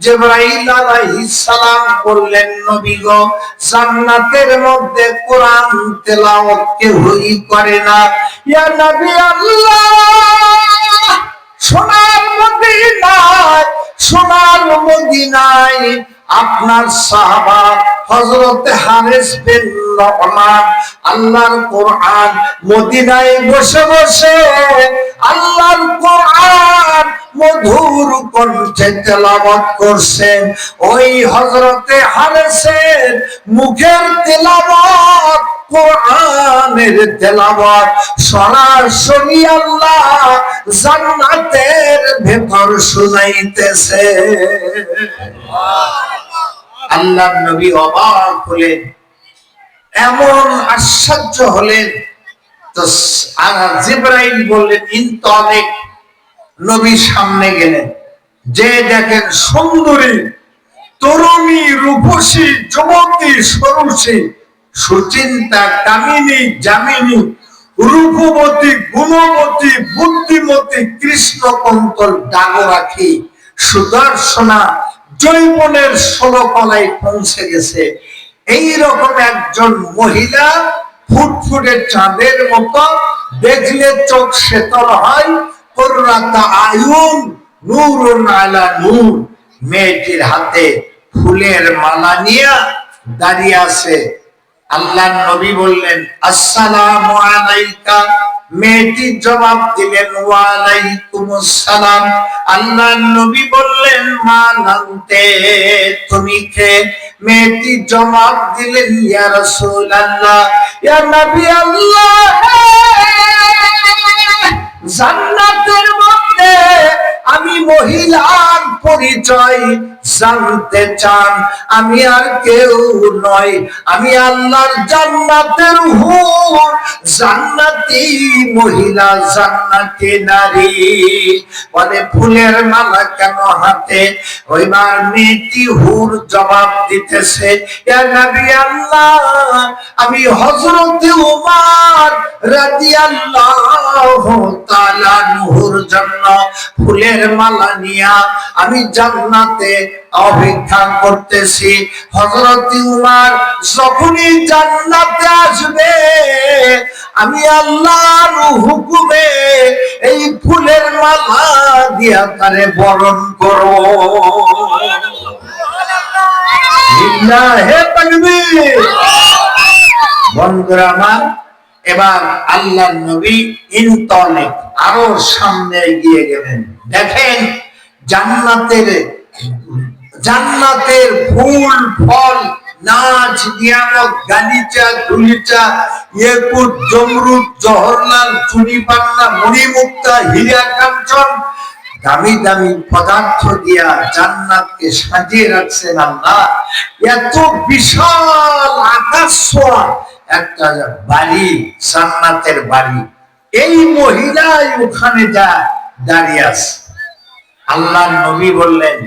জিবরাইল আলাইহিস সালাম বললেন নবী গো, জান্নাতের মধ্যে কোরআন তেলাওয়াত কেউই করে না। ইয়া নবী আল্লাহ, সোনার মদিনায়, সোনার মদিনায় আপনার সাহাবা হযরত হারিস বিন নুমান আল্লাহর কোরআন মদিনায় বসে বসে আল্লাহর কোরআন মধুর কণ্ঠে তেলাওয়াত করছেন। ওই হযরত হারিসের মুখের তেলাওয়াত, কোরআনের তেলাওয়াত সরাসরি আল্লাহ জান্নাতের ভেতর শুনাইতেছে। আল্লাহর নবী অবাক হলেন, এমন আশ্চর্য হলেন। তো জিবরাইল বললেন ইনতালিক, নবী সামনে গেলেন, যে দেখেন সুন্দরী, তরুণী, রূপসী, যুবতী, সরসী, সুচিন্তা, কামিনী, জামিনী, রূপবতী, গুণবতী, বুদ্ধিমতী, কৃষ্ণকন্তল, ডাগরাখী, সুদর্শনা, যৌবনের 16 তলায় পৌঁছে গেছে। এইরকম একজন মহিলা, ফুটফুটে চাঁদের মতো, দেখলে চোখ শীতল হয়। কুররাতা আয়ুন, নূরুন আলা নূর। মেয়েটির হাতে ফুলের মালা নিয়ে দাঁড়িয়ে আছে। আল্লাহর নবী বললেন আসসালামু আলাইকা, মেয়েটি জবাব দিলেন ওয়া আলাইকুমুস সালাম। আল্লাহর নবী বললেন মা নামতে, তুমি কে? মেয়েটি জবাব দিলেন ইয়া রাসূলুল্লাহ, ইয়া নবী আল্লাহ, জান্নাতের মধ্যে আমি মহিলার পরিচয় জানতে চান? আমি আর কেউ নয়, আমি আল্লাহর জান্নাতের হুর, জান্নাতি মহিলা, জান্নাতি নারী। বলে ফুলের মালা কেন হাতে? ওইবার মেয়েটি হুর জবাব দিতেছে ইয়া নবী আল্লাহ, আমি হযরত উমর রাদিয়াল্লাহু তাআলা আনহুর জন্য ফুলের মালা নিয়া আমি জান্নাতে অপেক্ষা করতেছি। হযরত উমর যখনই জান্নাতে আসবে, আমি আল্লাহর হুকুমে এই ফুলের মালা দিয়া তারে বরণ করব। লিল্লাহি তাকবীর। বন্ধুরা আমার, এবার আল্লাহর নবী ইনতলেক, আরো সামনে এগিয়ে গেলেন। দেখেন জান্নাতের ফুল ফল, নাচ নিয়ামত, গালিচা গুলিচা, ইয়াকুত জমরুদ জহরলাল চুনি পান্না মণিমুক্তা হীরা কাঞ্চন, দামি দামি পদার্থ দিয়া জান্নাতকে সাজিয়ে রাখছেন আল্লাহ। এত বিশাল আকাশ ছোঁয়া একটা বাড়ি, জান্নাতের বাড়ি। এই মহিলাই ওখানে যা দাঁড়িয়ে আছে। আল্লাহর নবী বললেন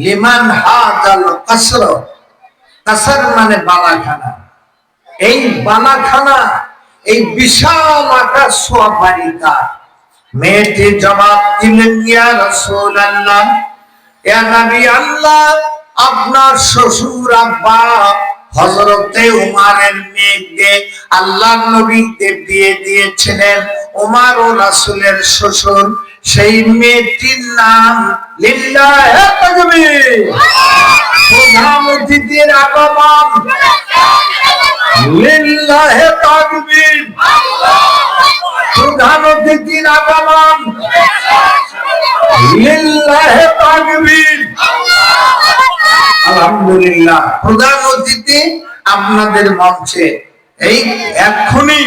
লিমান হাদাল কাসর, কাসর মানে বালাখানা। এই বালাখানা, এই বিশাল আকাশ ছোঁয়া বাড়ি কার? মেয়েটি জবাব দিলেন ইয়া রাসূলুল্লাহ, ইয়া নবী আল্লাহ, আপনার শ্বশুর আব্বা হযরতে উমরের মেয়েকে আল্লাহর নবীকে বিয়ে দিয়েছিলেন। উমর ও রাসূলের শ্বশুর, সেই মেয়েটির নাম লিল্লাহি তাকবীর। প্রধান অতিথির আগমন, লিল্লাহি তাকবীর। প্রধান অতিথির আগমন, লিল্লাহি তাকবীর। আলহামদুলিল্লাহ, প্রধান অতিথি আপনাদের মঞ্চে এই এক্ষুনি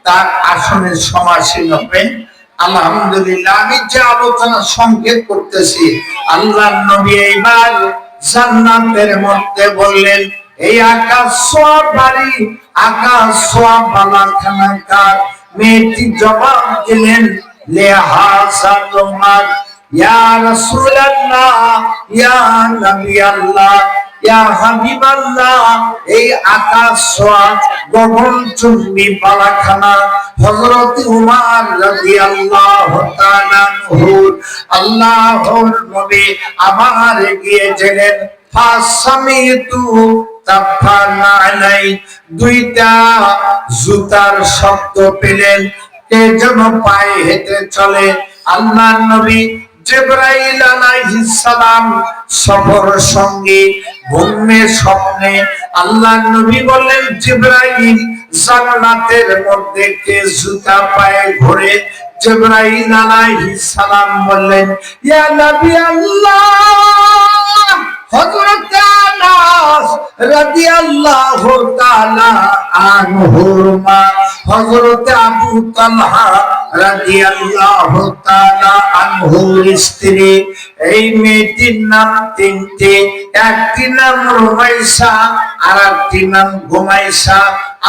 তার আসনে সমাসীন হবেন। আলহামদুলিল্লাহ, আমি যে আলোচনা সংক্ষেপ করতেছি, আল্লাহর নবী এইবার জান্নাতের মধ্যে বললেন এই আকাশ ছোঁয়া বাড়ি, আকাশ ছোঁয়া বালাখানা কার? মেয়েটি জবাব দিলেন লিহাযা উমর, ইয়া রাসূলুল্লাহ, ইয়া নবী আল্লাহ, ইয়া হাবিবাল্লাহ, এই আকাশ ছোঁয়া গগনচুম্বী বালাখানা হযরত উমর রাদিয়াল্লাহু তাআলা আনহু। আল্লাহর নবী আবার এগিয়ে গেলেন, ফাসামিতু তাফানা আলাই, দুইটা জুতার শব্দ পেলেন, কে যেন পায়ে হেঁটে চলে। আল্লাহর নবী জিবরাইল আলাইহিস সালাম সফর সঙ্গী, ঘুমের স্বপ্নে আল্লাহর নবী বললেন জিবরাইল, জান্নাতের মধ্যে কে জুতা পায়ে ঘোরে? জিবরাইল আলাইহিস সালাম বললেন ইয়া নবী আল্লাহ, হযরত আনাস রাদিয়াল্লাহু তাআলা আনহুর মা হযরত আবু তালহা রাদিয়াল্লাহু তাআলা আনহুর স্ত্রী। এই মেয়েটির নাম তিনটি, একটি নাম রুমাইসা, আরেকটি নাম গুমাইসা,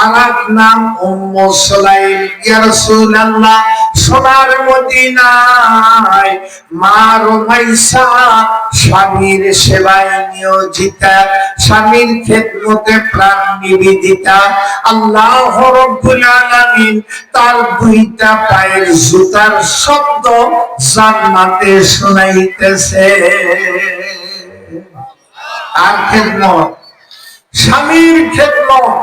আরেক নাম উম্মু সুলাইম। ইয়া রাসূলুল্লাহ, সোনার মদিনায় মা রুমাইসা স্বামীর সেবায় নিয়োজিতা, স্বামীর খেদমতে প্রাণ নিবেদিতা। আল্লাহ রাব্বুল আলামিন তার দুইটা পায়ের জুতার শব্দ জান্নাতে শোনাইতেছে। আর খেদমত, স্বামীর খেদমত।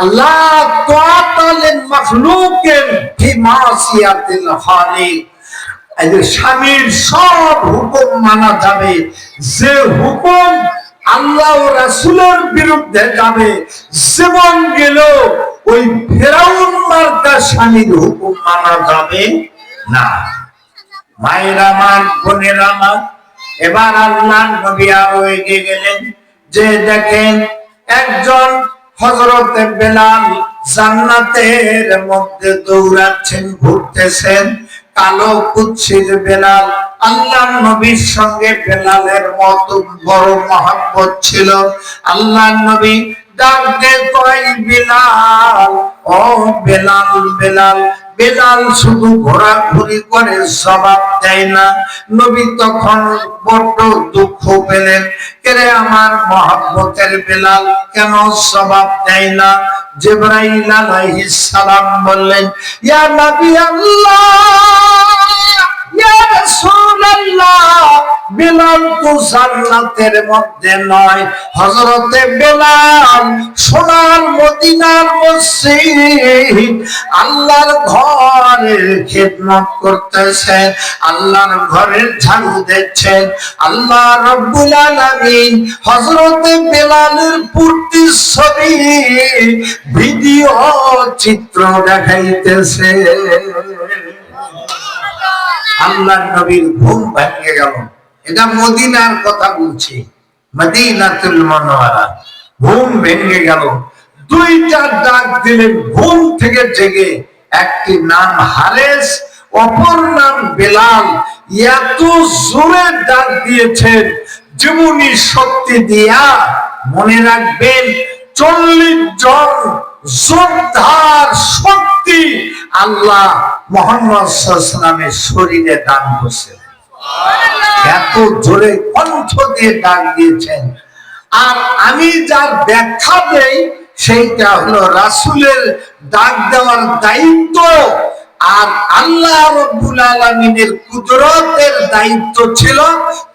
আল্লাহ তাআলার মাখলুকের ফি মাসিয়াতিল খালিক, এই স্বামীর সব হুকুম মানা যাবে, যে হুকুম আল্লাহ ও রাসূলের বিরুদ্ধে যাবে, যেমন গেল ওই ফেরাউন মার্কা স্বামীর হুকুম মানা যাবে না। মায়েরা আমার, বোনেরা আমার, এবার আল্লাহর নবী আরো এগিয়ে গেলেন, যে দেখেন একজন হযরতে বেলাল জান্নাতের মধ্যে দৌড়াচ্ছেন, ঘুরতেছেন। কালো কুৎসিত বেলাল, আল্লাহর নবীর সঙ্গে বেলালের মত বড় মহব্বত ছিল। আল্লাহর নবী ডাক দিয়ে কয়, বেলাল, ও বেলাল, বেলাল। বেলাল শুধু ঘোরাঘুরি করে, জবাব দেয় না। নবী তখন বড্ড দুঃখ পেলেন, কেরে আমার মহব্বতের বেলাল কেন জবাব দেয় না? জিবরাইল আলাইহিস সালাম বললেন, ইয়া নবী আল্লাহ, ইয়া রাসূলুল্লাহ, বেলাল তো জান্নাতের মধ্যে নয়। হযরতে বেলাল সোনার মদিনার মসজিদ আল্লাহর ঘরের খিদমত করতেছেন, আল্লাহর ঘরের ঝাড়ু দিচ্ছেন। আল্লাহ রাব্বুল আলামিন হযরতে বেলালের প্রতিচ্ছবি ভিডিও চিত্র দেখাইতেছে। আল্লাহর নবীর ঘুম ভেঙে গেল। এটা মদিনার কথা বলছি, মদিনাতুল মুনাওয়ারা। ঘুম ভেঙে গেল, দুইটা ডাক দিলেন ঘুম থেকে জেগে। একটি নাম হারেস, অপর নাম বেলাল। এত জোরে ডাক দিয়েছেন, যেমনি শক্তি দিয়া, মনে রাখবেন 40 জন যোদ্ধার শক্তি আল্লাহ মুহাম্মদ সাল্লাল্লাহু আলাইহি ওয়াসাল্লামের শরীরে দান করেছেন। এত জোরে কণ্ঠ দিয়ে ডাক দিয়েছেন। আর আমি যার ব্যাখ্যা দেই, সেইটা হলো রাসূলের ডাক দেওয়ার দায়িত্ব আর আল্লাহ রাব্বুল আলামিনের কুদরতের দায়িত্ব ছিল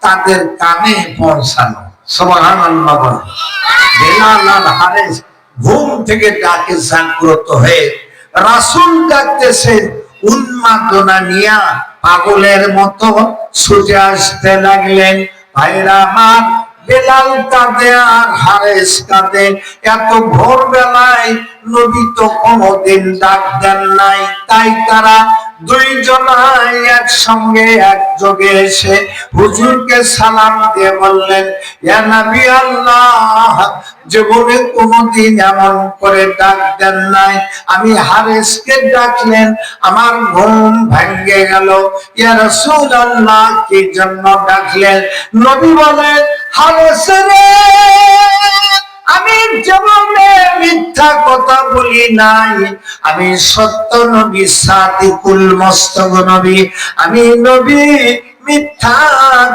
তাদের কানে পৌঁছানো। সুবহানাল্লাহ। বেলাল আর হারেস ঘুম থেকে ডাকে জাগ্রত হয়ে রাসূল ডাকতেছেন, উন্মাদনা নিয়া পাগলের মতো ছুটে আসতে লাগলেন। ভাইরা আমার, বেলাল কাঁদে আর হারেস কাঁদে। এত ভোর বেলায় নবী তো কোনদিন ডাক দেন নাই, তাই তারা দুইজনাই একসঙ্গে একযোগে এসে হুজুরকে সালাম দিয়ে বললেন, ইয়া নবী আল্লাহ, জীবনে কোনদিন এমন করে ডাক দেন নাই। আমি হারেসকে ডাকলেন, আমার ঘুম ভেঙে গেল। ইয়া রাসূলুল্লাহ, কি জন্য ডাকলেন? নবী বলেন, হারেস রে, আমি জীবনে মিথ্যা কথা বলি নাই। আমি সত্য নবী, সাদিকুল মস্তক নবী। আমি নবী, মিথ্যা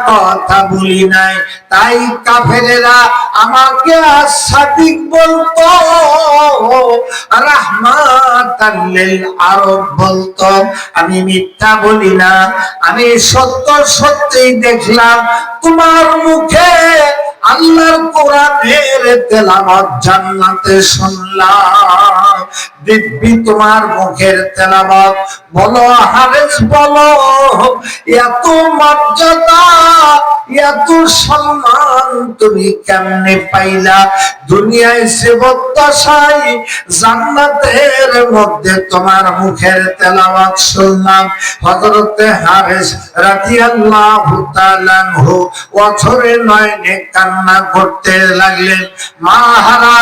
কথা বলি নাই। তাই কাফেরেরা আমাকে সাদিক বলতো, রাহমাতাল লিল আরব বলতো। আমি মিথ্যা বলি না, আমি সত্য সত্যই দেখলাম তোমার মুখে আল্লাহর কোরআনের তেলাওয়াত জান্নাতে শুনলাম। দিব্যি তোমার মুখের তেলাওয়াত। বলো হারেস, বলো এত মর্যাদা, এত সম্মান তুমি কেমনে পাইলা? দুনিয়ায় সেবদ্দশায় জান্নাতের মধ্যে তোমার মুখের তেলাওয়াত শুনলাম। হযরতে হারেস রাদিয়াল্লাহু তাআলা আনহু অঝরে নয়নে কান্না করতে লাগলেন। মাহারা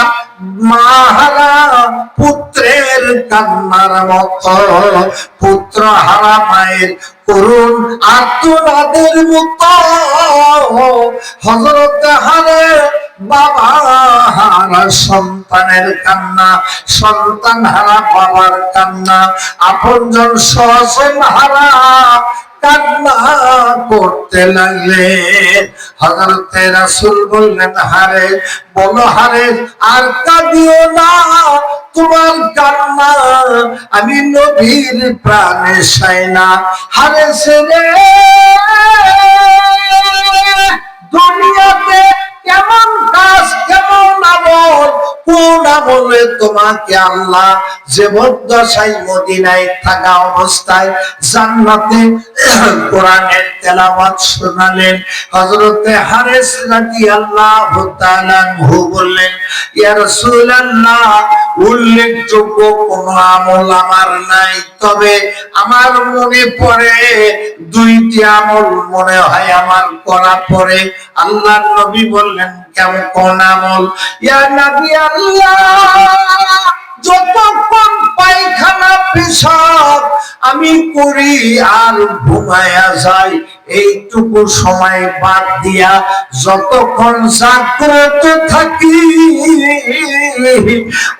পুত্রের কান্নার মতো, পুত্র হারা মায়ের করুণ আর্তনাদের মতো হযরত হারে বাবা হারা সন্তানের কান্না, সন্তান হারা বাবার কান্না, আপনজন স্বজন হারা কান্না করতে লাগলেন। হযরতে রাসূল বললেন, হারে, বলো হারে, আর কাঁদিও না। তোমার কান্না আমি নবীর প্রাণে চাই না। হারে ছেলে, দুনিয়াতে কেমন কাজ, কেমন আমল কোন আমলে তোমাকে আল্লাহ জীবদ্দশায় মদিনায় থাকা অবস্থায় জান্নাতে কোরআনের তেলাওয়াত শোনালেন। হযরতে হারেস রাদিয়াল্লাহু তাআলা আনহু বললেন, ইয়া রাসূলুল্লাহ, উল্লেখযোগ্য কোন আমল আমার নাই, তবে আমার মনে পড়ে দুইটি আমল মনে হয় আমার করা পড়ে। আল্লাহর নবী বললেন, কেমন কোন আমল? ইয়া নবী আল্লাহ, যতক্ষণ পায়খানা পেশাব আমি করি আর ঘুমায়া যাই, এইটুকু সময় বাদ দিয়া যতক্ষণ জাগ্রত থাকি,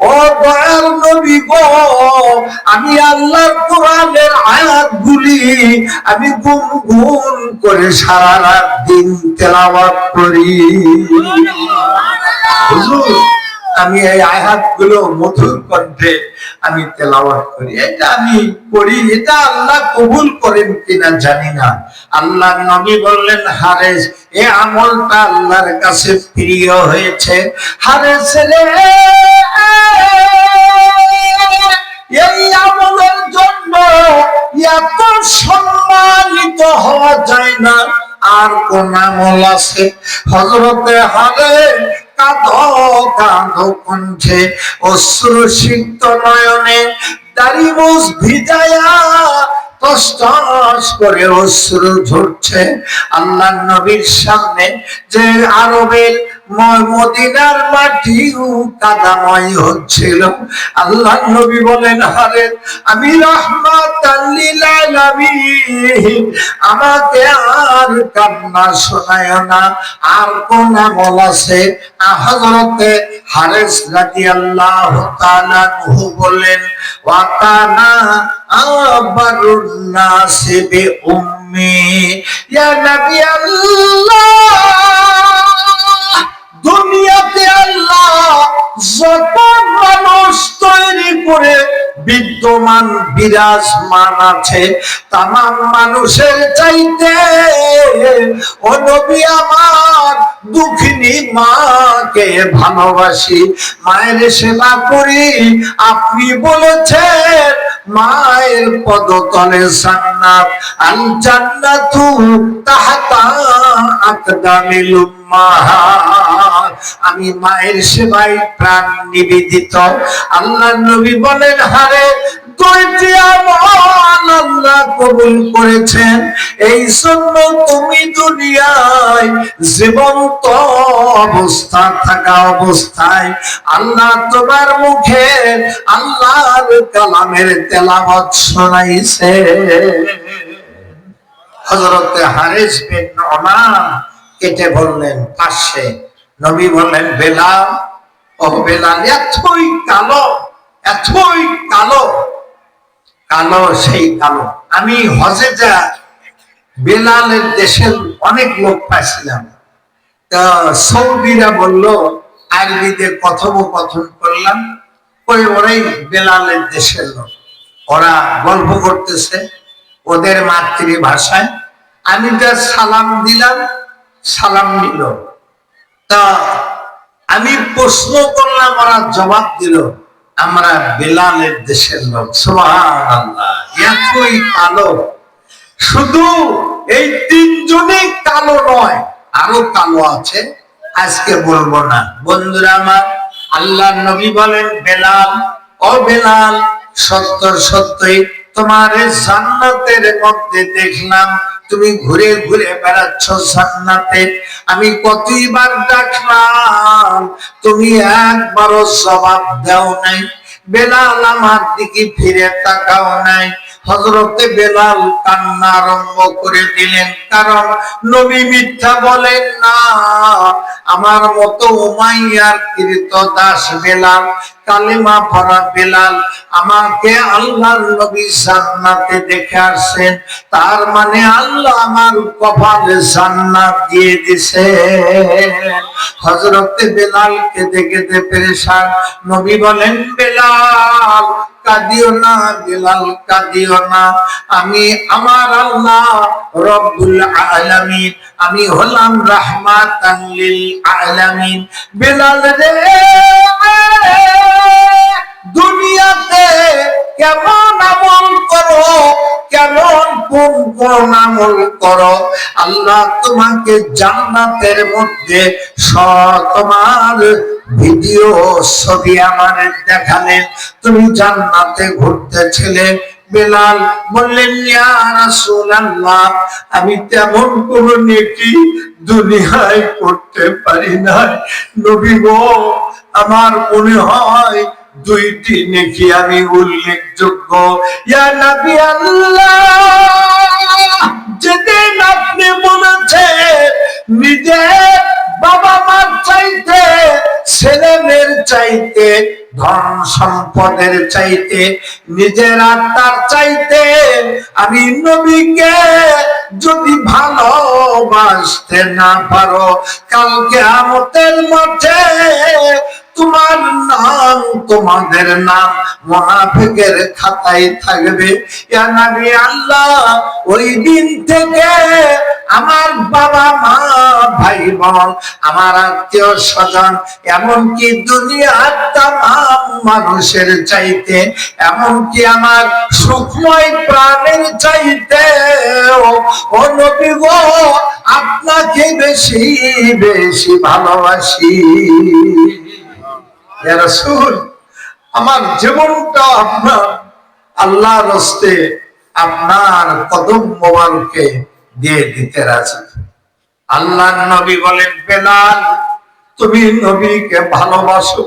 ও দয়ার নবী গো, আমি আল্লাহর কোরআনের আয়াতগুলি আমি গুনগুন করে সারা রাত দিন তেলাওয়াত করি। হুজুর, আমি এই আয়াতগুলো মধুর কণ্ঠে আমি তেলাওয়াত করি, এটা আমি করি, এটা আল্লাহ কবুল করেন কিনা জানি না। আল্লাহর নবী বললেন, হারেস, এই আমলটা আল্লাহর কাছে প্রিয় হয়েছে। হারেস রে, এই আমলের জন্য এত সম্মানিত হওয়া যায় না। আর কোন আমল আছে? হযরতে হারেস কাঁদো কাঁদো কণ্ঠে, অশ্রুসিক্ত নয়নে দাড়ি মুছ ভিজায়া টস টস করে অশ্রু ঝরছে। আল্লাহর নবীর সামনে যে আরবের মদিনার মাটিও কাদাময় হচ্ছিল। আল্লাহর নবী বলেন, আরে আমি রাহমাতাল লিল আলামিন, আমাকে আর কান্না শোনায় না। আর কোন আমল আছে? হযরতে হারেস রাদিয়াল্লাহু তাআলা আনহু বলেন, ওয়া কানা আবারুন নাসি বি উম্মি, ইয়া নবী আল্লাহ, দুনিয়াতে আল্লাহ যত মানুষ তৈরি করে বিদ্যমান বিরাজমান আছে, তামাম মানুষের চাইতে ও নবী আমার দুঃখিনী মাকে ভালোবাসি, মায়ের সেবা করি। আপনি বলেছেন মায়ের পদতলে জান্নাত, আল জান্নাতু তাহতা আকদামিল উম্মাহাত, আমি মায়ের সেবায় প্রাণ নিবেদিত। আল্লাহর নবী বলেন, হারে দুইটি আমল আল্লাহ কবুল করেছেন, এই জন্য তুমি দুনিয়ায় জীবন্ত অবস্থা থাকা অবস্থায় আল্লাহ তোমার মুখে আল্লাহর কালামের তেলাওয়াত শোনাইছে। হযরতে হারেস বিন নুমান কেটে বললেন পাশে। নবী বললেন, বেলাল, ও বেলাল, এতই কালো, এতই কালো, কালো সেই কালো। আমি হজে যা বেলালের দেশের অনেক লোক পাইছিলাম, তা সৌদিরা বললো, আরবিতে কথোপকথন করলাম, ওই ওরাই বেলালের দেশের লোক, ওরা গল্প করতেছে ওদের মাতৃভাষায়। আমি যা সালাম দিলাম, সালাম নিল। তা আমি প্রশ্ন করলাম, ওরা জবাব দিল, আমরা বেলালের দেশের লোক। সুবহানাল্লাহ, এতই কালো। শুধু এই তিনজনই কালো নয়, আরো কালো আছে, আজকে বলবো না। বন্ধুরা আমার, আল্লাহর নবী বলেন, বেলাল, ও বেলাল, সত্য সত্যই তোমার জান্নাতের মধ্যে দেখলাম, তুমি ঘুরে ঘুরে বেড়াচ্ছ জান্নাতে। আমি কতবার ডাকলাম, তুমি একবারও জবাব দাও নাই। বেলাল আমার দিকে ফিরে তাকাও নাই। হযরতে বেলাল কান্না আরম্ভ করে দিলেন, কারণ নবী মিথ্যা বলেন না। আমার মতো উমাইয়ার কৃতদাস বেলাল, কালেমা পড়া বেলাল, আমাকে আল্লাহর নবী জান্নাতে দেখে আসেন, তার মানে আল্লাহ আমার কপালে জান্নাত দিয়ে দিছে। হযরতে বেলাল কেঁদে কেঁদে পেরেশান। নবী বলেন, বেলাল কাঁদিও না বেলাল কাঁদিও না, আমি আমার আল্লাহ রব্বুল আলামিন, আমি হলাম রাহমাতান লিল আলামিন। বেলাল রে দুনিয়াতে কেমন আমল করো, কেমন কোন আমল করো, আল্লাহ তোমাকে জান্নাতের মধ্যে তোমার ভিডিও ছবি আমার দেখালেন, তুমি জান্নাতে ঘুরতেছিলে। বেলাল বললেন, ইয়া রাসূলুল্লাহ, আমি তেমন কোন নেকি দুনিয়ায় করতে পারি না নবী গো, আমার মনে হয় দুইটি নেকি আমি উল্লেখযোগ্য। ইয়া নবী আল্লাহ, যেদিন আপনি বলেছেন নিজের বাবা মার চাইতে, ছেলে মেয়ের চাইতে, ধন সম্পদের চাইতে, নিজের আত্মার চাইতে আমি নবীকে যদি ভালোবাসতে না পারো, কালকে কিয়ামতের মাঠে তোমার নাম, তোমাদের নাম মুনাফিকের খাতায় থাকবে। ইয়া নবী আল্লাহ, ওই দিন থেকে আমার বাবা মা, ভাই বোন, আমার আত্মীয় স্বজন, এমনকি দুনিয়ার তামাম মানুষের চাইতে, এমনকি আমার সুখময় প্রাণের চাইতে ও নবী গো, আপনাকে বেশি বেশি ভালোবাসি। ইয়া রাসূল, আমার জীবনটা আপনার আল্লাহর রাস্তে আপনার কদম মোবারকে দিয়ে দিতে রাজি। আল্লাহর নবী বলেন, বেলাল তুমি নবীকে ভালোবাসো।